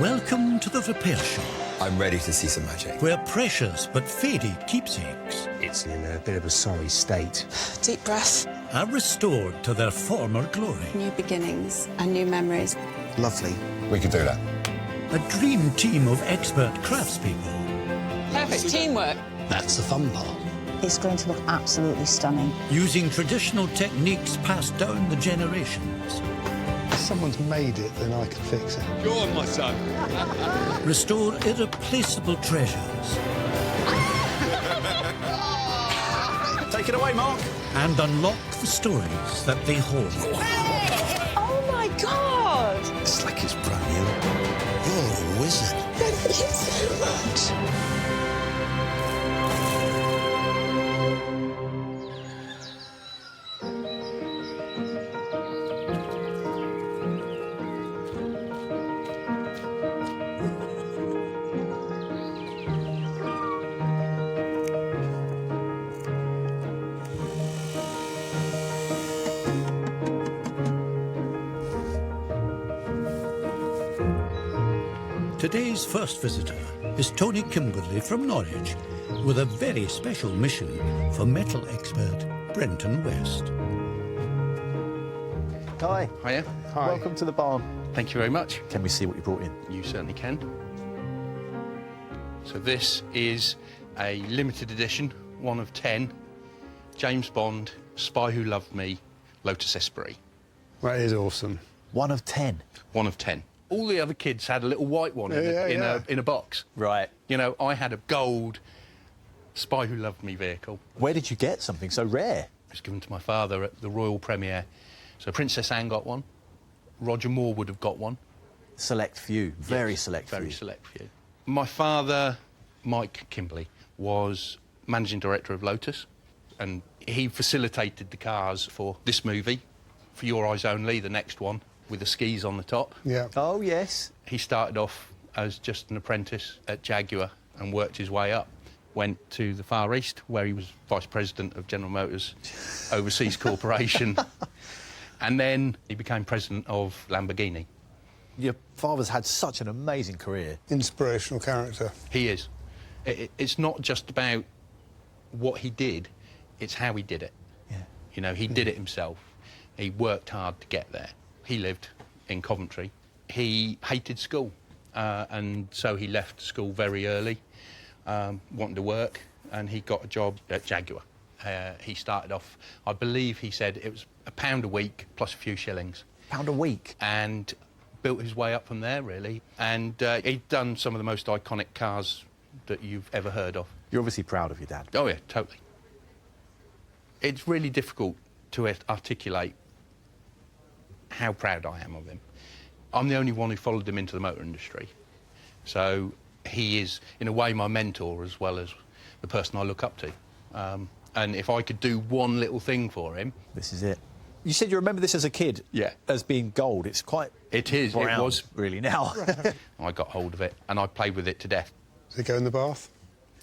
Welcome to the repair shop, I'm ready to see some magic. where precious but faded keepsakes It's in a bit of a sorry state. Deep breath. are restored to their former glory. New beginnings and new memories. Lovely. We could do that. A dream team of expert craftspeople Perfect teamwork. That's the fun part. It's going to look absolutely stunning. using traditional techniques passed down the generations. If someone's made it, then I can fix it. Go on, my son. Restore irreplaceable treasures Take it away, Mark. and unlock the stories that they hold. Oh my God! It's like it's brand new. You're a wizard. Thank you so much. Today's first visitor is Tony Kimberley from Norwich, with a very special mission for metal expert Brenton West. Hi. Hiya. Hi. Welcome to the barn. Thank you very much. Can we see what you brought in? You certainly can. So this is a limited edition, 1 of 10, James Bond, Spy Who Loved Me, Lotus Esprit. That is awesome. 1 of 10. 1 of 10. All the other kids had a little white one in a box. Right. You know, I had a gold Spy Who Loved Me vehicle. Where did you get something so rare? It was given to my father at the royal premiere. So Princess Anne got one. Roger Moore would have got one. Select few. Very select Very few. select few. My father, Mike Kimberley, was managing director of Lotus, and he facilitated the cars for this movie, For Your Eyes Only, the next one, with the skis on the top. Yeah. Oh, yes. He started off as just an apprentice at Jaguar and worked his way up. Went to the Far East, where he was vice president of General Motors Overseas Corporation. And then he became president of Lamborghini. Your father's had such an amazing career. Inspirational character. He is. It's not just about what he did, it's how he did it. Yeah. You know, he did it himself. He worked hard to get there. He lived in Coventry. He hated school, and so he left school very early, wanting to work, and he got a job at Jaguar. He started off, I believe he said it was £1 a week plus a few shillings. £1 a week. And built his way up from there, really. And he'd done some of the most iconic cars that you've ever heard of. You're obviously proud of your dad. Oh, yeah, totally. It's really difficult to articulate how proud I am of him. I'm the only one who followed him into the motor industry. So he is, in a way, my mentor as well as the person I look up to. And if I could do one little thing for him... This is it. You said you remember this as a kid? Yeah. As being gold. It's quite... It is. brown, it was. really, now. I got hold of it, and I played with it to death. Does it go in the bath?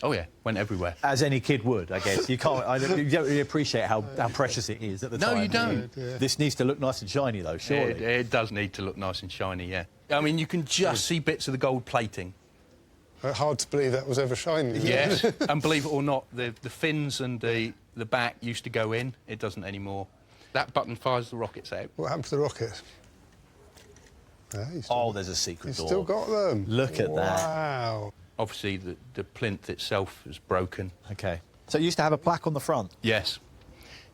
Oh, yeah, went everywhere. As any kid would, I guess. You can't... you don't really appreciate how precious it is at the time. No, you don't. Yeah. This needs to look nice and shiny, though, surely. It does need to look nice and shiny, yeah. I mean, you can just see bits of the gold plating. Hard to believe that was ever shiny. isn't Yes, it? and believe it or not, the fins and the back used to go in. It doesn't anymore. That button fires the rockets out. What happened to the rocket? Yeah, Oh, there's a secret You've door. still got them. Look at that. Wow. Obviously, the plinth itself is broken. OK. So you used to have a plaque on the front? Yes.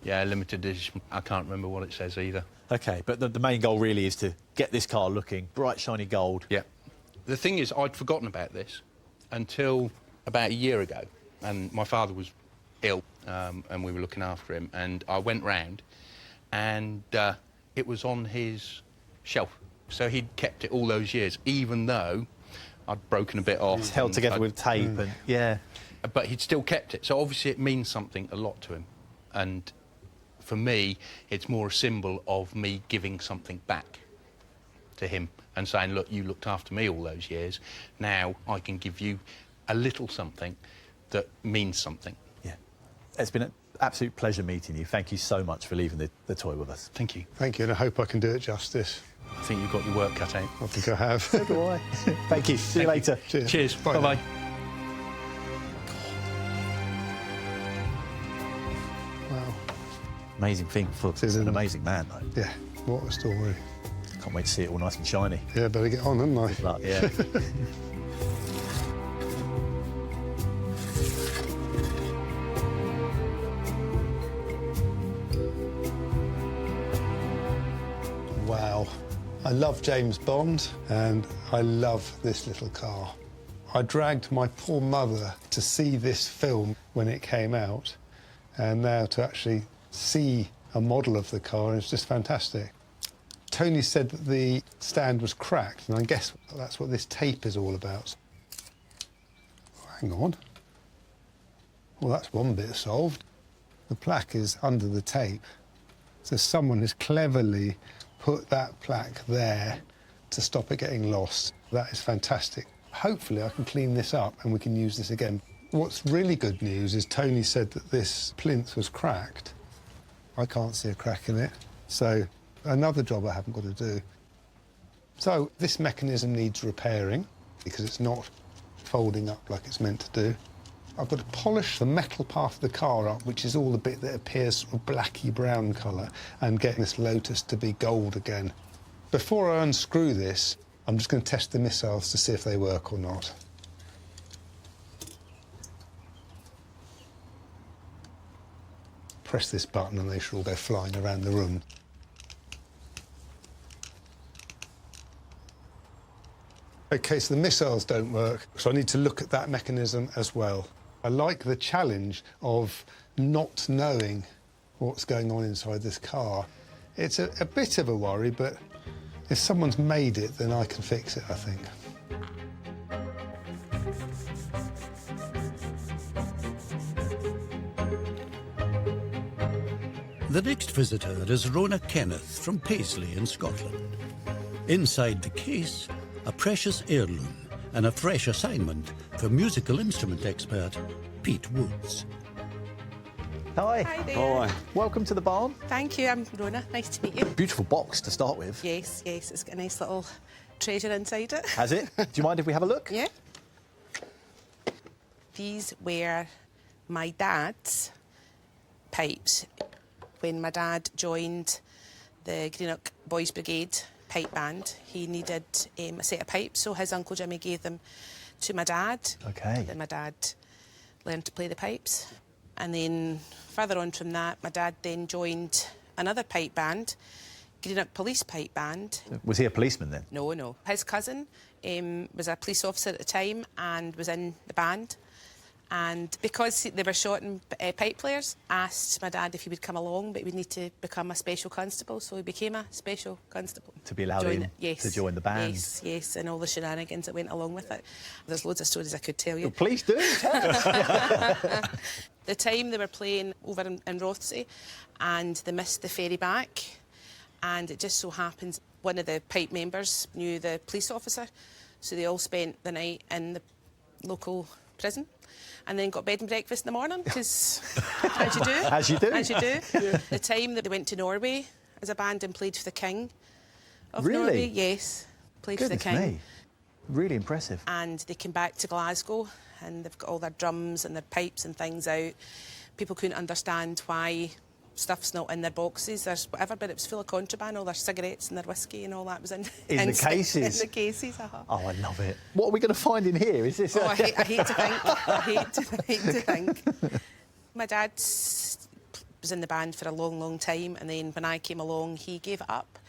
Yeah, limited edition. I can't remember what it says either. OK, but the main goal really is to get this car looking bright, shiny gold. Yeah. The thing is, I'd forgotten about this until about a year ago, and my father was ill, and we were looking after him, and I went round, and it was on his shelf. So he'd kept it all those years, even though I'd broken a bit off. It's held together with tape and... Yeah. But he'd still kept it, so obviously it means something a lot to him. And for me, it's more a symbol of me giving something back to him and saying, look, you looked after me all those years, now I can give you a little something that means something. Yeah. It's been an absolute pleasure meeting you. Thank you so much for leaving the toy with us. Thank you. Thank you, and I hope I can do it justice. I think you've got your work cut out. I think I have. So do I. Thank you. See you later. Cheers. Bye. Bye-bye. Wow. Amazing thing for is an an- amazing man, though. Yeah, what a story. Can't wait to see it all nice and shiny. Yeah, better get on, haven't I? But, yeah. Wow. I love James Bond and I love this little car. I dragged my poor mother to see this film when it came out, and now to actually see a model of the car is just fantastic. Tony said that the stand was cracked, and I guess that's what this tape is all about. Hang on. Well, that's one bit solved. The plaque is under the tape, so someone has cleverly put that plaque there to stop it getting lost. That is fantastic. Hopefully I can clean this up and we can use this again. What's really good news is Tony said that this plinth was cracked. I can't see a crack in it, so another job I haven't got to do. So this mechanism needs repairing because it's not folding up like it's meant to do. I've got to polish the metal part of the car up, which is all the bit that appears sort of blacky brown colour, and get this Lotus to be gold again. Before I unscrew this, I'm just going to test the missiles to see if they work or not. Press this button and they should all go flying around the room. OK, so the missiles don't work, so I need to look at that mechanism as well. I like the challenge of not knowing what's going on inside this car. It's a bit of a worry, but if someone's made it, then I can fix it, I think. The next visitor is Rhona Kenneth from Paisley in Scotland. Inside the case, a precious heirloom and a fresh assignment for musical instrument expert Pete Woods. Hi. Hi there. Hi. Welcome to the barn. Thank you, I'm Rhona. Nice to meet you. Beautiful box to start with. Yes, yes, it's got a nice little treasure inside it. Has it? Do you mind if we have a look? Yeah. These were my dad's pipes when my dad joined the Greenock Boys Brigade pipe band. He needed a set of pipes, so his Uncle Jimmy gave them to my dad. OK. Then my dad learned to play the pipes. And then further on from that, my dad then joined another pipe band, Greenock Police Pipe Band. Was he a policeman then? No, no. His cousin was a police officer at the time and was in the band. And because they were short and pipe players, asked my dad if he would come along, but he would need to become a special constable, so he became a special constable. To be allowed in to join the band? Yes, yes, and all the shenanigans that went along with it. There's loads of stories I could tell you. Well, please do. The time they were playing over in Rothsay and they missed the ferry back, and it just so happens one of the pipe members knew the police officer, so they all spent the night in the local prison and then got bed and breakfast in the morning, because as you do. As you do. As you do. Yeah. The time that they went to Norway as a band and played for the King of Really? Norway, yes, played Goodness for the King. me. Really impressive. And they came back to Glasgow and they've got all their drums and their pipes and things out. People couldn't understand why stuff's not in their boxes, there's whatever, but it was full of contraband, all their cigarettes and their whiskey and all that was in the cases? In the cases, Oh, I love it. What are we going to find in here? Is this? Oh, I hate to think. I hate to think. My dad was in the band for a long, long time, and then when I came along, he gave it up.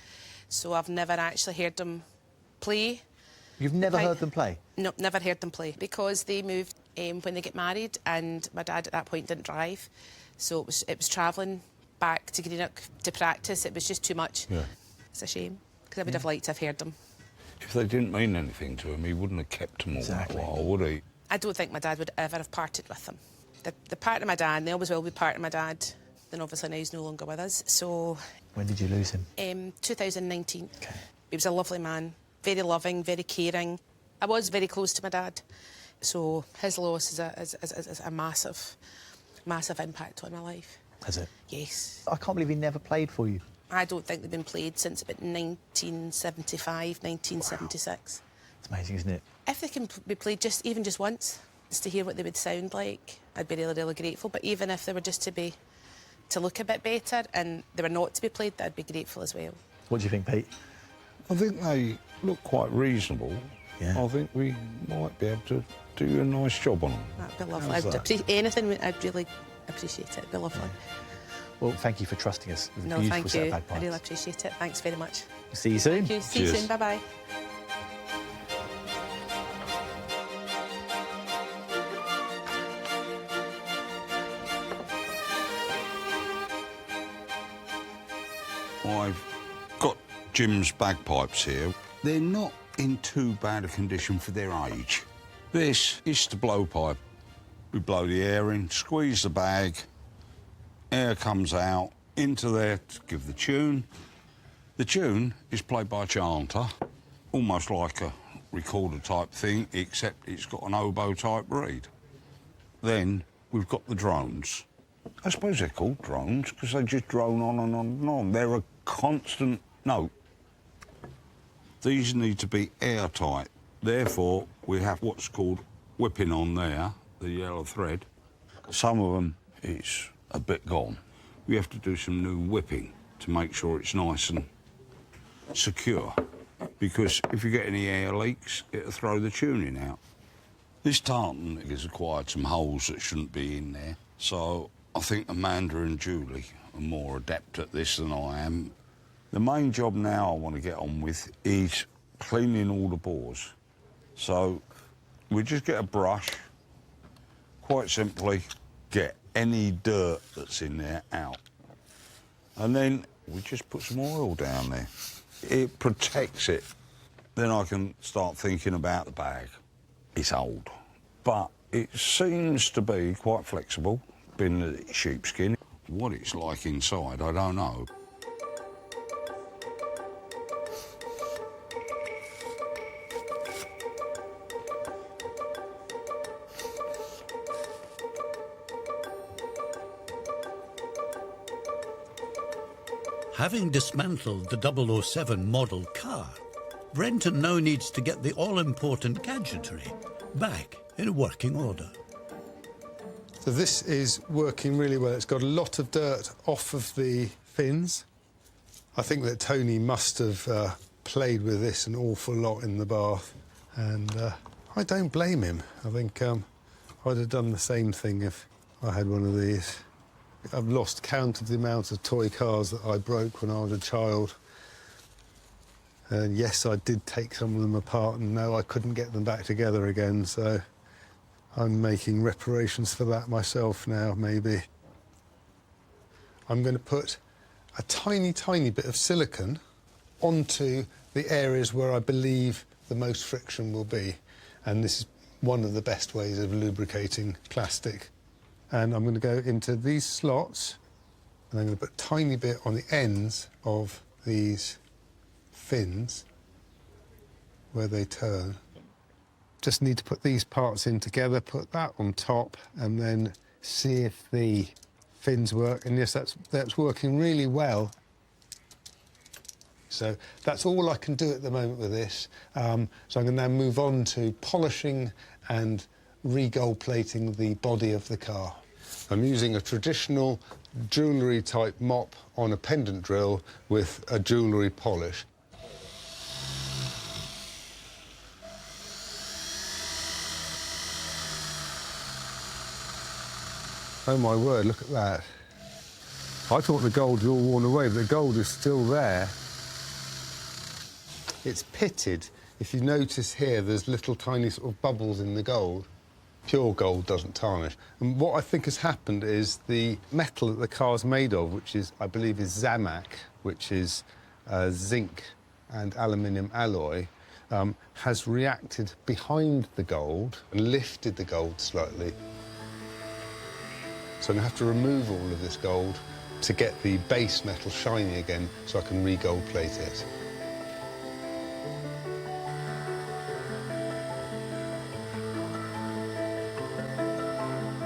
So I've never actually heard them play. You've never heard them play? No, never heard them play, because they moved when they get married, and my dad at that point didn't drive, so it was travelling back to Greenock to practice. It was just too much. Yeah. It's a shame, because I would have liked to have heard them. If they didn't mean anything to him, he wouldn't have kept them all that while, would he? I don't think my dad would ever have parted with them. They're part of my dad, and they always will be part of my dad. Then obviously now he's no longer with us, so... When did you lose him? 2019. Okay. He was a lovely man, very loving, very caring. I was very close to my dad, so his loss is a massive, massive impact on my life. Has it? Yes. I can't believe he never played for you. I don't think they've been played since about 1975, 1976. It's amazing, isn't it? If they can be played even just once, just to hear what they would sound like, I'd be really, really grateful. But even if they were just to look a bit better and they were not to be played, I'd be grateful as well. What do you think, Pete? I think they look quite reasonable. Yeah. I think we might be able to do a nice job on them. That'd be lovely. How's that? Anything, I'd really appreciate it. It'd be lovely. Well, thank you for trusting us with a No, beautiful thank set you. of bagpipes. I really appreciate it. Thanks very much. See you soon. Thank you. See you Cheers. soon. Bye-bye. I've got Jim's bagpipes here. They're not in too bad a condition for their age. This is the blowpipe. We blow the air in, squeeze the bag, air comes out into there to give the tune. The tune is played by a chanter, almost like a recorder type thing, except it's got an oboe type reed. Then we've got the drones. I suppose they're called drones because they just drone on and on and on. They're a constant note. These need to be airtight. Therefore, we have what's called whipping on there, the yellow thread. Some of them, it's a bit gone. We have to do some new whipping to make sure it's nice and secure. Because if you get any air leaks, it'll throw the tuning out. This tartan has acquired some holes that shouldn't be in there. So I think Amanda and Julie are more adept at this than I am. The main job now I want to get on with is cleaning all the bores. So we just get a brush, quite simply get any dirt that's in there out. And then we just put some oil down there. It protects it. Then I can start thinking about the bag. It's old, but it seems to be quite flexible, being that it's sheepskin. What it's like inside, I don't know. Having dismantled the 007 model car, Brenton now needs to get the all-important gadgetry back in working order. So this is working really well. It's got a lot of dirt off of the fins. I think that Tony must have played with this an awful lot in the bath, and I don't blame him. I think I'd have done the same thing if I had one of these. I've lost count of the amount of toy cars that I broke when I was a child. And yes, I did take some of them apart, and no, I couldn't get them back together again, so I'm making reparations for that myself now, maybe. I'm going to put a tiny, tiny bit of silicone onto the areas where I believe the most friction will be. And this is one of the best ways of lubricating plastic. And I'm going to go into these slots, and I'm going to put a tiny bit on the ends of these fins where they turn. Just need to put these parts in together, put that on top, and then see if the fins work. And yes, that's working really well. So that's all I can do at the moment with this. So I'm going to now move on to polishing and re-gold plating the body of the car. I'm using a traditional jewellery type mop on a pendant drill with a jewellery polish. Oh my word, look at that. I thought the gold was all worn away, but the gold is still there. It's pitted. If you notice here, there's little tiny sort of bubbles in the gold. Pure gold doesn't tarnish. And what I think has happened is the metal that the car's made of, which is, I believe, is Zamac, which is zinc and aluminium alloy, has reacted behind the gold and lifted the gold slightly. So I'm going to have to remove all of this gold to get the base metal shiny again so I can re-gold plate it.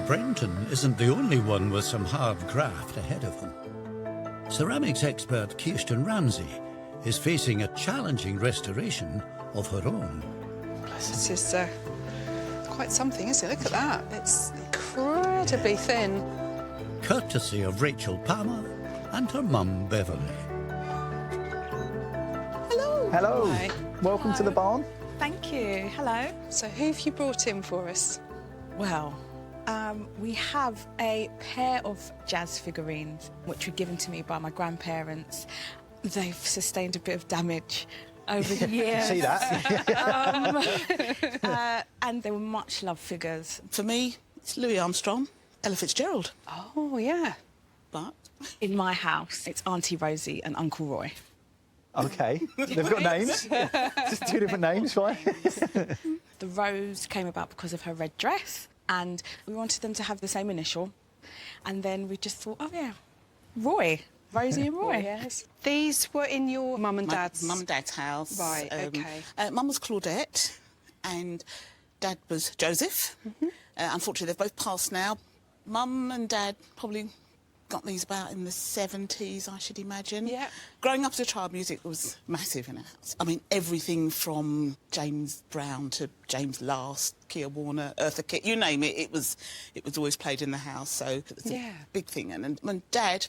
Brenton isn't the only one with some hard graft ahead of him. ceramics expert Kirsten Ramsey is facing a challenging restoration of her own. This is quite something, isn't it? Look at that. It's incredibly thin. Courtesy of Rachel Palmer and her mum, Beverly. Hello. Hello. Hi. Welcome to the barn. Thank you. Hello. So who have you brought in for us? Well, we have a pair of jazz figurines, which were given to me by my grandparents. They've sustained a bit of damage over the years. See that? And they were much loved figures. For me, it's Louis Armstrong, Ella Fitzgerald. Oh, yeah. But In my house, it's Auntie Rosie and Uncle Roy. OK. They've got names. Just two different names, right? The rose came about because of her red dress, and we wanted them to have the same initial. And then we just thought, oh, yeah, Roy. Rosie and Roy. Yes. These were in your mum and dad's? Mum and dad's house. Right, OK. Mum was Claudette and Dad was Joseph. Unfortunately, they've both passed now. Mum and Dad probably got these about in the 70s, I should imagine. Yeah. Growing up as a child, music was massive in our house. I mean, everything from James Brown to James Last, Keir Warner, Eartha Kitt, you name it, it was always played in the house, so it was a big thing. And when Dad,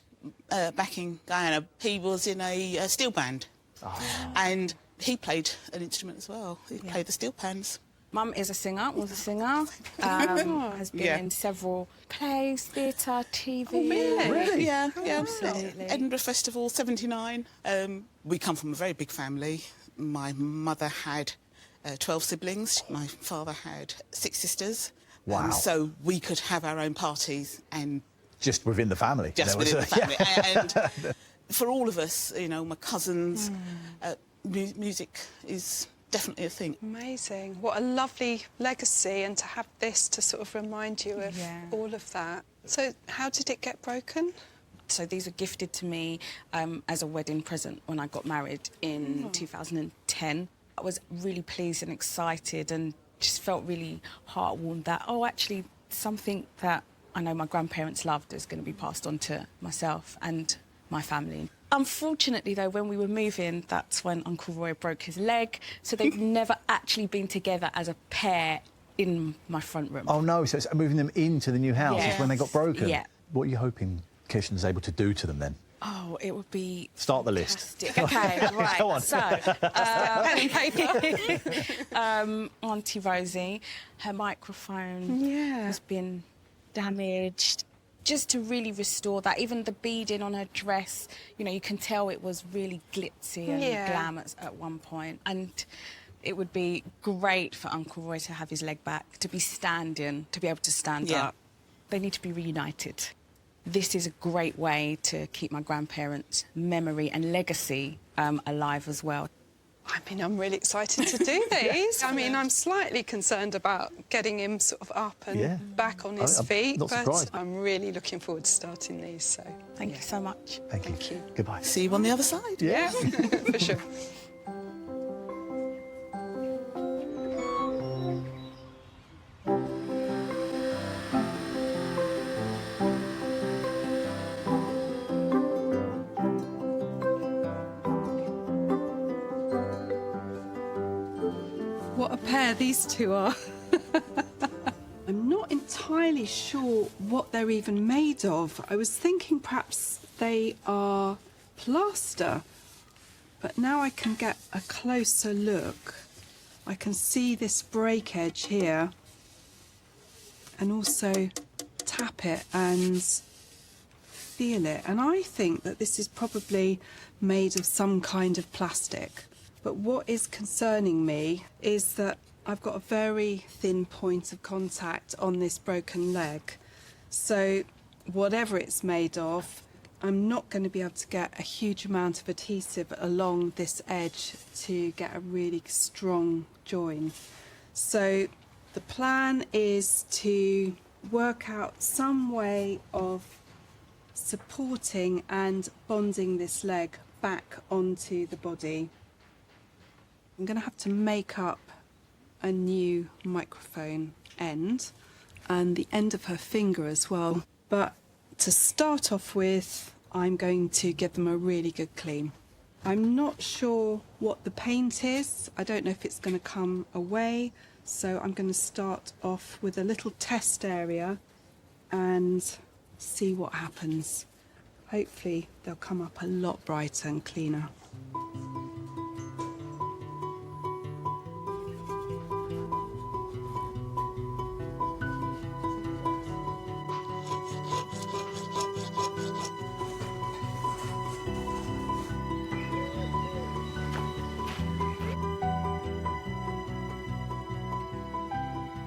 back in Guyana, he was in a steel band. Oh. And he played an instrument as well. He played the steel pans. Mum is a singer, was a singer, has been in several plays, theatre, TV. Oh, really? Yeah, yeah. Absolutely. Edinburgh Festival, 79. We come from a very big family. My mother had 12 siblings. My father had 6 sisters. Wow. So we could have our own parties and... Just within the family. Just within the family. And for all of us, you know, my cousins, music is... definitely a thing. Amazing. What a lovely legacy, and to have this to sort of remind you of all of that. So how did it get broken? So these were gifted to me as a wedding present when I got married in 2010. I was really pleased and excited and just felt really heart-warmed that, oh, actually, something that I know my grandparents loved is going to be passed on to myself and my family. Unfortunately, though, when we were moving, that's when Uncle Roy broke his leg, so they've never actually been together as a pair in my front room. Oh, no, so it's moving them into the new house is when they got broken? Yeah. What are you hoping Kirsten's able to do to them, then? Oh, it would be... Start the list. OK, right, Go on. so... Auntie Rosie, her microphone has been damaged. Just to really restore that, even the beading on her dress, you know, you can tell it was really glitzy and glamorous at one point. And it would be great for Uncle Roy to have his leg back, to be standing, to be able to stand up. They need to be reunited. This is a great way to keep my grandparents' memory and legacy alive as well. I mean, I'm really excited to do these. I mean, I'm slightly concerned about getting him sort of up and back on his feet, not but surprised. I'm really looking forward to starting these, so... Thank you so much. Thank you. Goodbye. See you on the other side. Yeah, for sure. What a pair these two are. I'm not entirely sure what they're even made of. I was thinking perhaps they are plaster, but now I can get a closer look. I can see this break edge here and also tap it and feel it. And I think that this is probably made of some kind of plastic. But what is concerning me is that I've got a very thin point of contact on this broken leg. So whatever it's made of, I'm not going to be able to get a huge amount of adhesive along this edge to get a really strong join. So the plan is to work out some way of supporting and bonding this leg back onto the body. I'm going to have to make up a new microphone end and the end of her finger as well. But to start off with, I'm going to give them a really good clean. I'm not sure what the paint is. I don't know if it's going to come away, so I'm going to start off with a little test area and see what happens. Hopefully they'll come up a lot brighter and cleaner.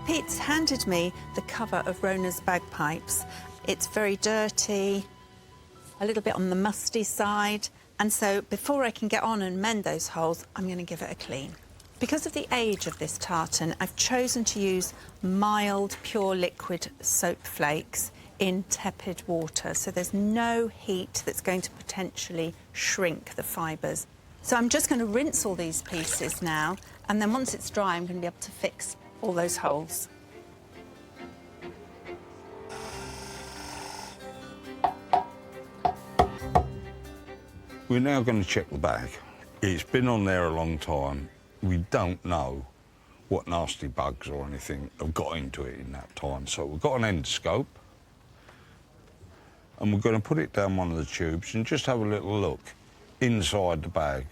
Pete's handed me the cover of Rhona's Bagpipes. It's very dirty, a little bit on the musty side, and so before I can get on and mend those holes, I'm going to give it a clean. Because of the age of this tartan, I've chosen to use mild, pure liquid soap flakes in tepid water, so there's no heat that's going to potentially shrink the fibres. So I'm just going to rinse all these pieces now, and then once it's dry, I'm going to be able to fix all those holes. We're now going to check the bag. It's been on there a long time. We don't know what nasty bugs or anything have got into it in that time. So we've got an endoscope, and we're going to put it down one of the tubes and just have a little look inside the bag.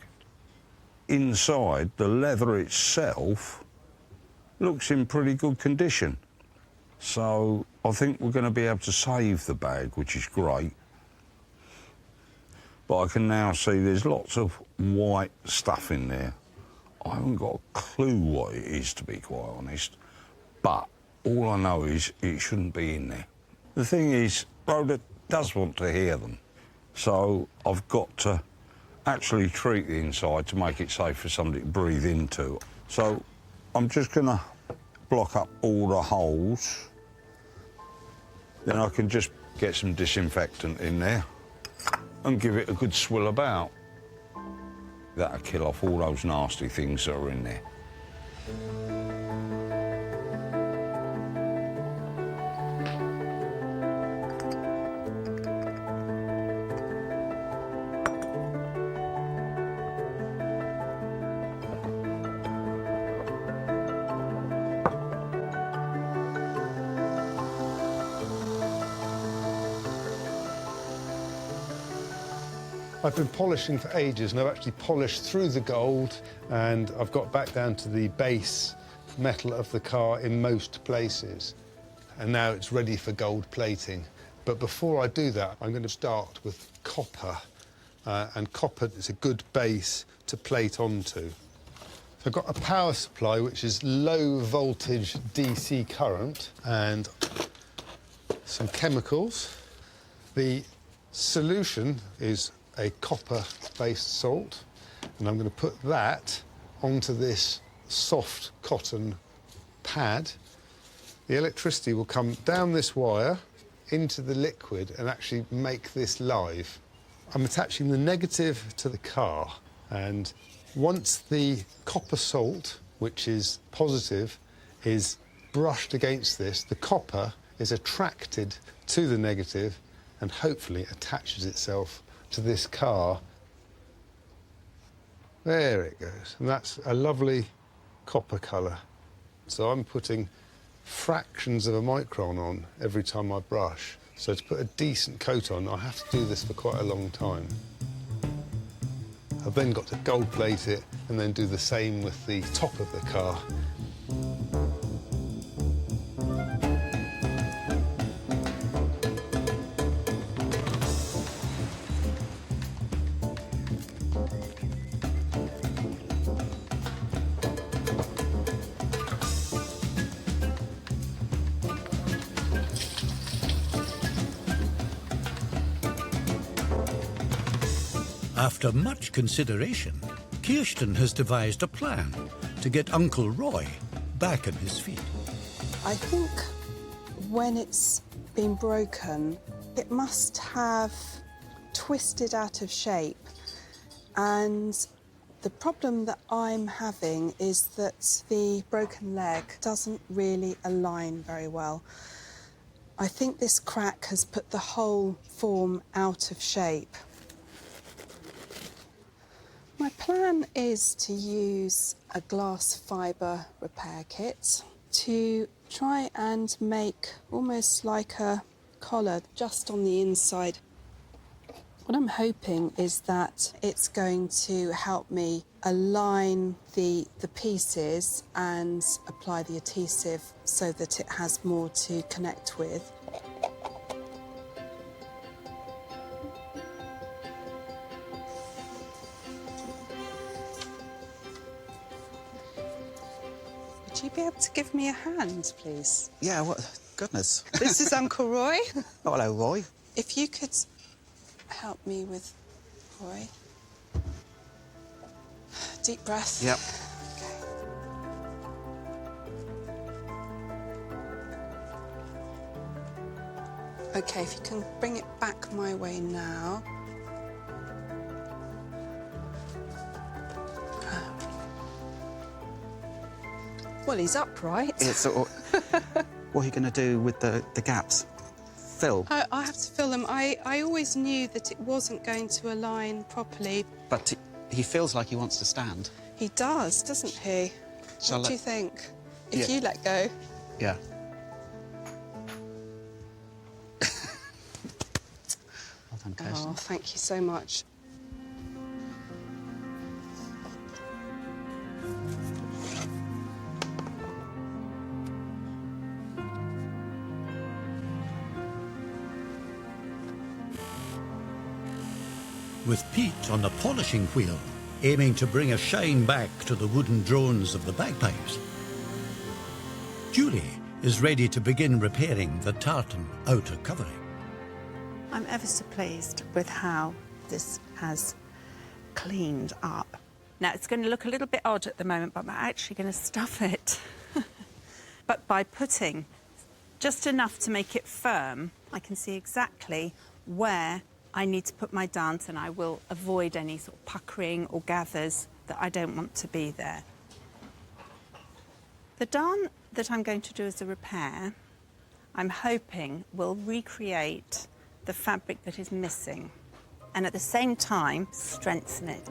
Inside, the leather itself looks in pretty good condition. So I think we're going to be able to save the bag, which is great. But I can now see there's lots of white stuff in there. I haven't got a clue what it is, to be quite honest. But all I know is it shouldn't be in there. The thing is, Rhoda does want to hear them. So I've got to actually treat the inside to make it safe for somebody to breathe into. So I'm just going to block up all the holes. Then I can just get some disinfectant in there and give it a good swill about. That'll kill off all those nasty things that are in there. I've been polishing for ages, and I've actually polished through the gold, and I've got back down to the base metal of the car in most places. And now it's ready for gold plating. But before I do that, I'm going to start with copper. And copper is a good base to plate onto. So I've got a power supply, which is low voltage DC current, and some chemicals. The solution is a copper-based salt, and I'm going to put that onto this soft cotton pad. The electricity will come down this wire into the liquid and actually make this live. I'm attaching the negative to the car, and once the copper salt, which is positive, is brushed against this, the copper is attracted to the negative and hopefully attaches itself to this car. There it goes, and that's a lovely copper colour. So I'm putting fractions of a micron on every time I brush. So to put a decent coat on, I have to do this for quite a long time. I've then got to gold plate it and then do the same with the top of the car. After much consideration, Kirsten has devised a plan to get Uncle Roy back on his feet. I think when it's been broken, it must have twisted out of shape. And the problem that I'm having is that the broken leg doesn't really align very well. I think this crack has put the whole form out of shape. My plan is to use a glass fibre repair kit to try and make almost like a collar just on the inside. What I'm hoping is that it's going to help me align the pieces and apply the adhesive so that it has more to connect with. Would you be able to give me a hand, please? Yeah, what? Goodness. This is Uncle Roy. Oh, hello, Roy. If you could help me with Roy. Deep breath. Yep. Okay, if you can bring it back my way now. Well, he's upright. It's what are you going to do with the gaps? Fill? I have to fill them. I always knew that it wasn't going to align properly. But he feels like he wants to stand. He does, doesn't he? What do you think? If you let go. Yeah. Well done, Kirsten. Oh, thank you so much. With Pete on the polishing wheel, aiming to bring a shine back to the wooden drones of the bagpipes, Julie is ready to begin repairing the tartan outer covering. I'm ever so pleased with how this has cleaned up. Now, it's going to look a little bit odd at the moment, but I'm actually going to stuff it. But by putting just enough to make it firm, I can see exactly where I need to put my dant, and I will avoid any sort of puckering or gathers that I don't want to be there. The darn that I'm going to do as a repair, I'm hoping will recreate the fabric that is missing and at the same time strengthen it.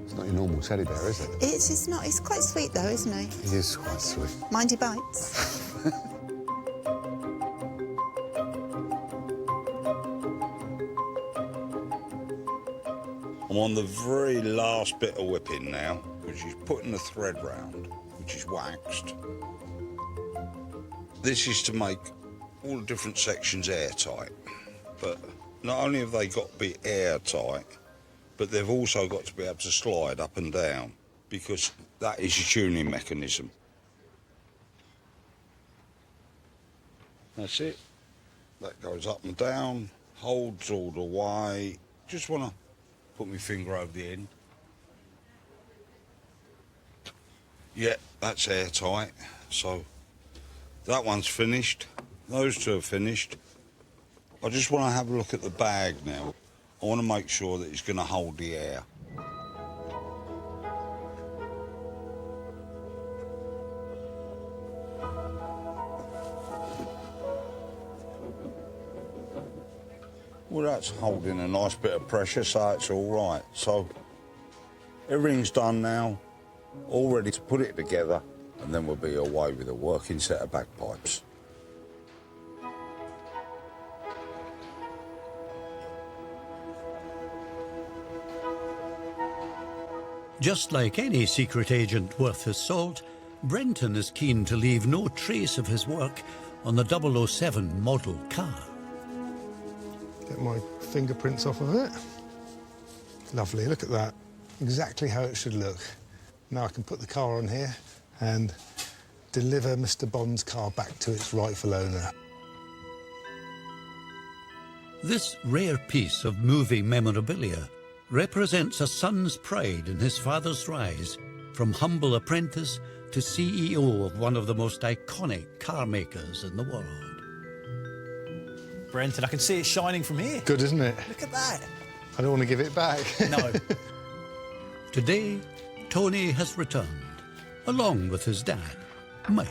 It's not your normal teddy bear, is it? It's not. He's quite sweet though, isn't he? He is quite sweet. Mind he bites. I'm on the very last bit of whipping now, which is putting the thread round, which is waxed. This is to make all the different sections airtight, but not only have they got to be airtight, but they've also got to be able to slide up and down, because that is your tuning mechanism. That's it. That goes up and down, holds all the way. Just want to put my finger over the end. Yeah, that's airtight. So that one's finished. Those two are finished. I just want to have a look at the bag now. I want to make sure that it's going to hold the air. Well, that's holding a nice bit of pressure, so it's all right. So everything's done now, all ready to put it together, and then we'll be away with a working set of bagpipes. Just like any secret agent worth his salt, Brenton is keen to leave no trace of his work on the 007 model car. Get my fingerprints off of it. Lovely, look at that. Exactly how it should look. Now I can put the car on here and deliver Mr. Bond's car back to its rightful owner. This rare piece of movie memorabilia represents a son's pride in his father's rise from humble apprentice to CEO of one of the most iconic car makers in the world. Brenton, I can see it shining from here. Good, isn't it? Look at that. I don't want to give it back. No. Today, Tony has returned, along with his dad, Mike.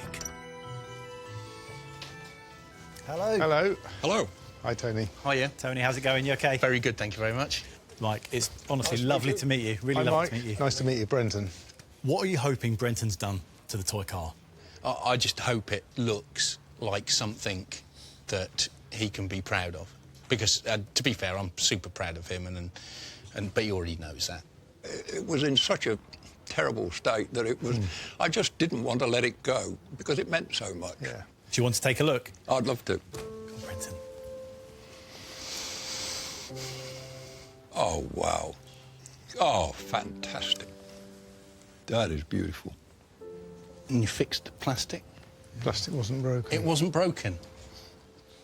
Hello. Hello. Hello. Hi, Tony. Hiya. Tony, how's it going? You okay? Very good, thank you very much. Mike, it's honestly lovely to meet you. Really Hi, lovely Mike. to meet you. Nice to meet you, Brenton. What are you hoping Brenton's done to the toy car? I just hope it looks like something that he can be proud of. Because, to be fair, I'm super proud of him, but he already knows that. It was in such a terrible state that it was... I just didn't want to let it go because it meant so much. Yeah. Do you want to take a look? I'd love to. Come on, Brenton. Oh, wow. Oh, fantastic. That is beautiful. And you fixed the plastic? Plastic wasn't broken. It wasn't broken.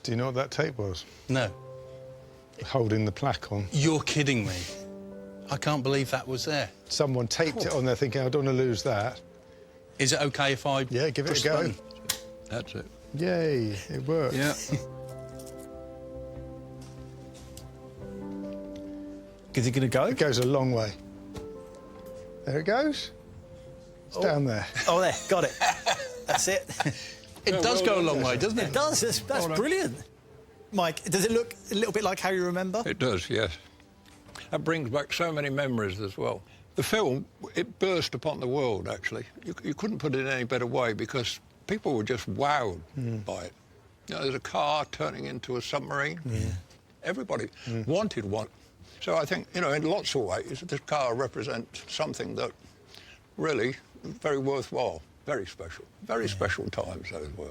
Do you know what that tape was? No. Holding the plaque on. You're kidding me. I can't believe that was there. Someone taped it on there thinking, I don't want to lose that. Is it OK if I... Yeah, give it push a go. the button? That's it. Yay, it worked. Yeah. Is it going to go? It goes a long way. There it goes. It's down there. Oh, there. Got it. That's it. It does go a long way, doesn't it? It does. That's brilliant. Mike, does it look a little bit like how you remember? It does, yes. That brings back so many memories as well. The film, it burst upon the world, actually. You couldn't put it in any better way because people were just wowed by it. You know, there's a car turning into a submarine. Yeah. Everybody wanted one. So I think, you know, in lots of ways, this car represents something that really very worthwhile, very special. Very special times, those were.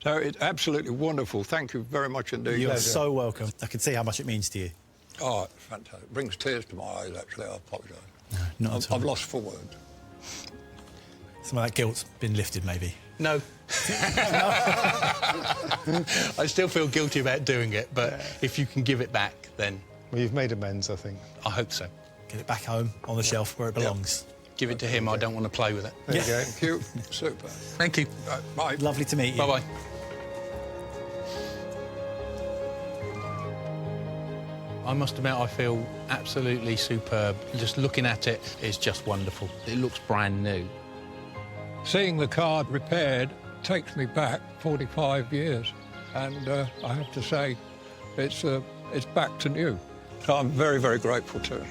So it's absolutely wonderful. Thank you very much indeed. You're so welcome. I can see how much it means to you. Oh, it's fantastic. It brings tears to my eyes, actually. I apologise. No, not at all. I've lost for words. Some of that guilt's been lifted, maybe. No. I still feel guilty about doing it, but if you can give it back, then... Well, you've made amends, I think. I hope so. Get it back home on the shelf where it belongs. Give it to him. I don't want to play with it. There you go. Thank you. Super. Thank you. Bye. Lovely to meet you. Bye-bye. I must admit, I feel absolutely superb. Just looking at it is just wonderful. It looks brand new. Seeing the car repaired takes me back 45 years. And I have to say, it's back to new. So I'm very, very grateful to it.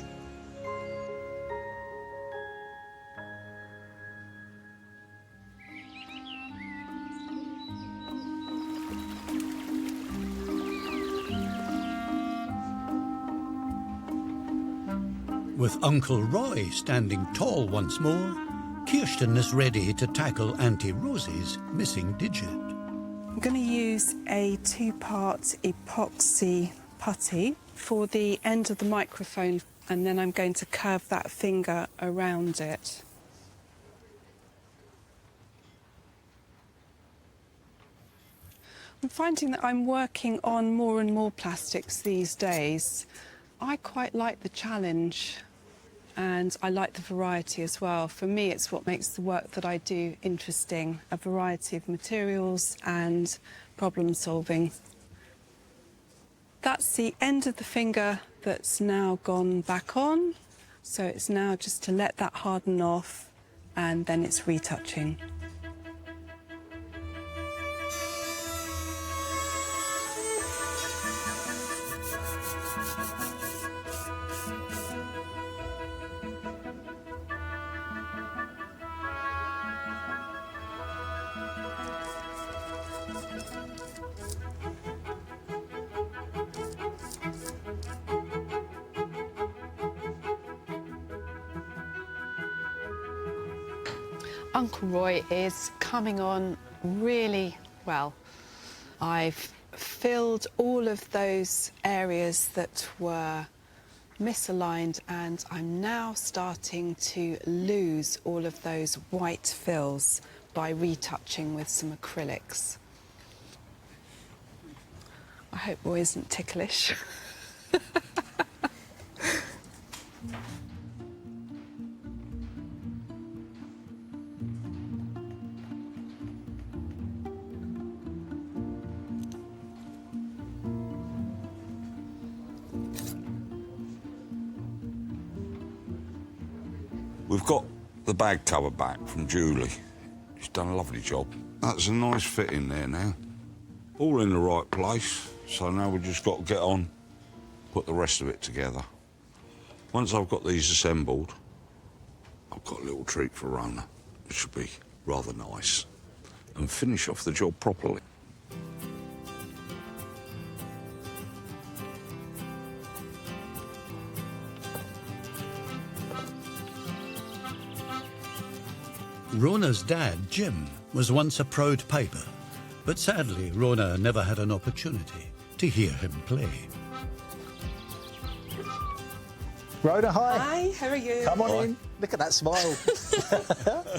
With Uncle Roy standing tall once more, Kirsten is ready to tackle Auntie Rosie's missing digit. I'm going to use a two-part epoxy putty for the end of the microphone, and then I'm going to curve that finger around it. I'm finding that I'm working on more and more plastics these days. I quite like the challenge, and I like the variety as well. For me, it's what makes the work that I do interesting, a variety of materials and problem solving. That's the end of the finger that's now gone back on, so it's now just to let that harden off, and then it's retouching. Uncle Roy is coming on really well. I've filled all of those areas that were misaligned, and I'm now starting to lose all of those white fills by retouching with some acrylics. I hope Roy isn't ticklish. We've got the bag cover back from Julie. She's done a lovely job. That's a nice fit in there now. All in the right place, so now we've just got to get on, put the rest of it together. Once I've got these assembled, I've got a little treat for Rhona, which should be rather nice, and finish off the job properly. Rhona's dad, Jim, was once a proud piper, but sadly Rhona never had an opportunity to hear him play. Rhona, hi. Hi, how are you? Come on in. Look at that smile.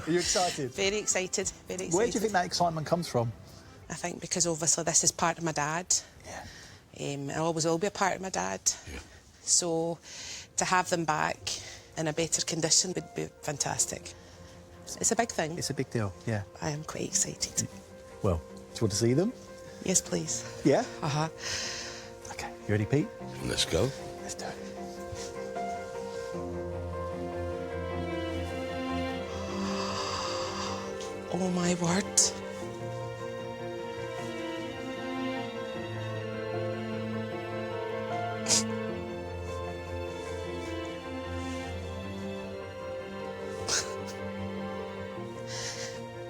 Are you excited? Very excited, very excited. Where do you think that excitement comes from? I think because obviously this is part of my dad. Yeah. It always will be a part of my dad. Yeah. So to have them back in a better condition would be fantastic. It's a big thing. It's a big deal, yeah. I am quite excited. Well, do you want to see them? Yes, please. Yeah? Uh-huh. OK, you ready, Pete? Let's go. Let's do it. Oh, my word.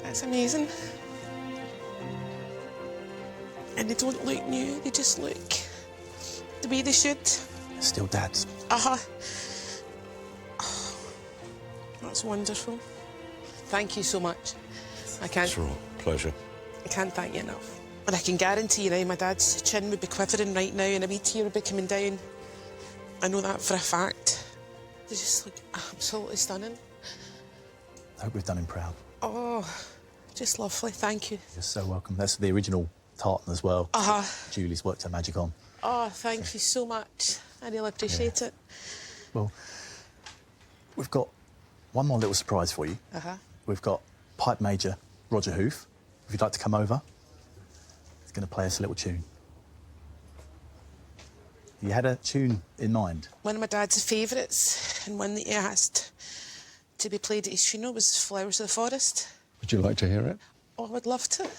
That's amazing. And they don't look new, they just look the way they should. Still Dad's. Uh-huh. Oh, that's wonderful. Thank you so much. I can't... It's all right. Pleasure. I can't thank you enough. And I can guarantee you now my dad's chin would be quivering right now and a wee tear would be coming down. I know that for a fact. They just look absolutely stunning. I hope we've done him proud. Oh, just lovely. Thank you. You're so welcome. That's the original tartan as well. Uh-huh. Julie's worked her magic on. Oh, thank you so much. I really appreciate it. Well, we've got one more little surprise for you. Uh-huh. We've got Pipe Major Roger Hoof. If you'd like to come over, he's going to play us a little tune. You had a tune in mind? One of my dad's favourites and one that he asked to be played at his funeral was Flowers of the Forest. Would you like to hear it? Oh, I would love to.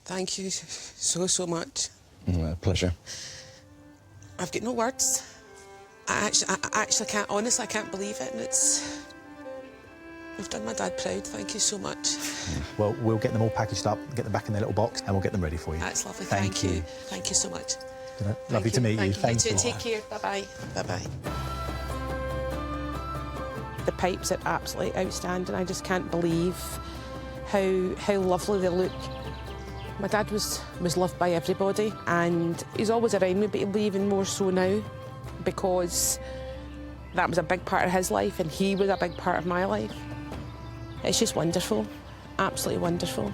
Thank you so much. Pleasure. I've got no words. I actually can't, honestly, I can't believe it, and you've done my dad proud. Thank you so much. Well, we'll get them all packaged up, get them back in their little box, and we'll get them ready for you. That's lovely. Thank you. Thank you so much. Lovely to meet you. Thank you. Take care. Bye-bye. Bye-bye. The pipes are absolutely outstanding. I just can't believe how lovely they look. My dad was loved by everybody, and he's always around me, but he'll be even more so now because that was a big part of his life and he was a big part of my life. It's just wonderful, absolutely wonderful.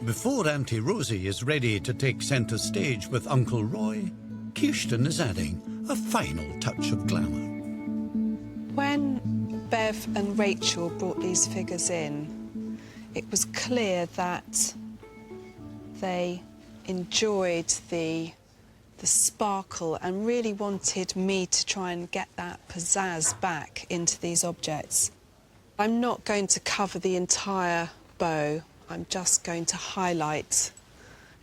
Before Auntie Rosie is ready to take centre stage with Uncle Roy, Kirsten is adding a final touch of glamour. When Bev and Rachel brought these figures in, it was clear that they enjoyed the sparkle and really wanted me to try and get that pizzazz back into these objects. I'm not going to cover the entire bow. I'm just going to highlight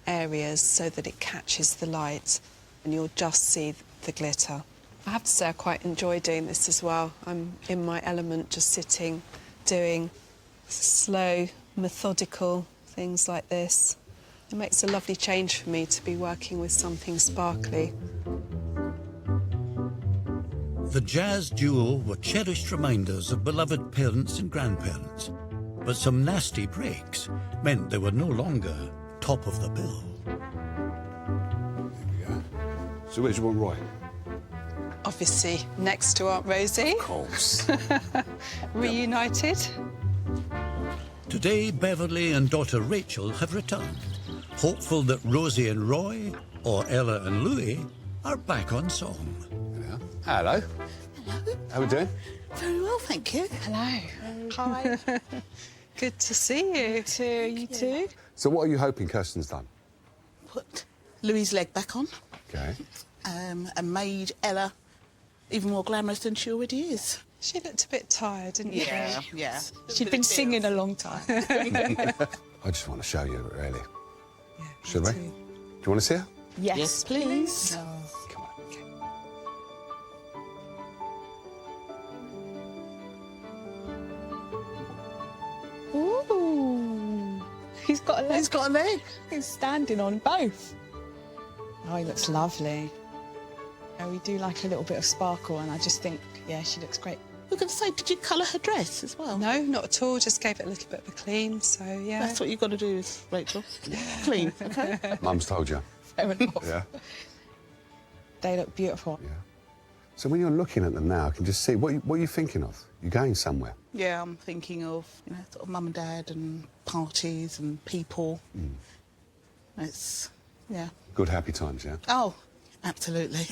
areas so that it catches the light and you'll just see the glitter. I have to say I quite enjoy doing this as well. I'm in my element, just sitting, doing slow, methodical things like this. It makes a lovely change for me to be working with something sparkly. The jazz duo were cherished reminders of beloved parents and grandparents, but some nasty breaks meant they were no longer top of the bill. So where's your one, Roy? Obviously, next to Aunt Rosie. Of course. Reunited. Today, Beverly and daughter Rachel have returned, hopeful that Rosie and Roy, or Ella and Louis, are back on song. Yeah. Hello. Hello. How we doing? Very well, thank you. Hello. Hi. Good to see you. You too. So what are you hoping Kirsten's done? Put Louis' leg back on. Okay. And made Ella even more glamorous than she already is. She looked a bit tired, didn't she? Yeah. She'd been singing a long time. I just want to show you, really. Yeah, Should we? Do you want to see her? Yes, please. Come on. Ooh. He's got a leg. He's got a leg. He's standing on both. Oh, he looks lovely. Yeah, we do like a little bit of sparkle, and I just think, yeah, she looks great. We're going to say, did you colour her dress as well? No, not at all. Just gave it a little bit of a clean, so yeah. That's what you've got to do, Rachel. Clean, OK? Mum's told you. Fair enough. Yeah. They look beautiful. Yeah. So when you're looking at them now, I can just see, what are you thinking of? You're going somewhere? Yeah, I'm thinking of, sort of mum and dad and parties and people. It's, yeah. Good, happy times, yeah? Oh, absolutely.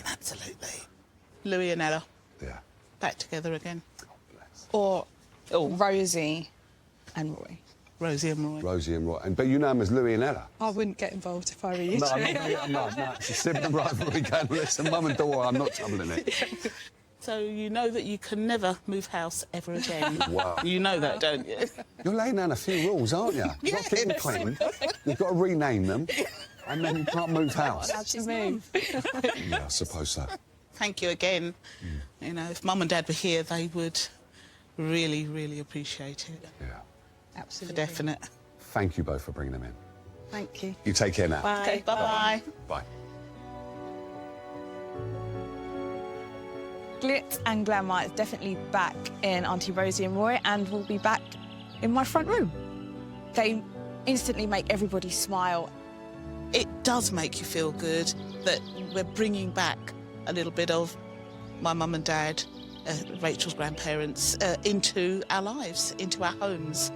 Louis and Ella. Yeah. Back together again. Or Rosie and Roy. Rosie and Roy. Rosie and Roy. But you know them as Louis and Ella? I wouldn't get involved if I were you. No, I'm not. It's a sibling rivalry going. Listen, mum and daughter, I'm not troubling it. So you know that you can never move house ever again. Wow. You know that, don't you? You're laying down a few rules, aren't you? You've got to keep them clean. You've got to rename them. And then you can't move house. That's his move. Yeah, I suppose so. Thank you again. If mum and dad were here, they would really, really appreciate it. Yeah. Absolutely. For definite. Thank you both for bringing them in. Thank you. You take care now. Bye. Okay, bye-bye. Bye. Glitz and glamour is definitely back in Auntie Rosie and Roy, and will be back in my front room. They instantly make everybody smile. It does make you feel good that we're bringing back a little bit of my mum and dad, Rachel's grandparents, into our lives, into our homes.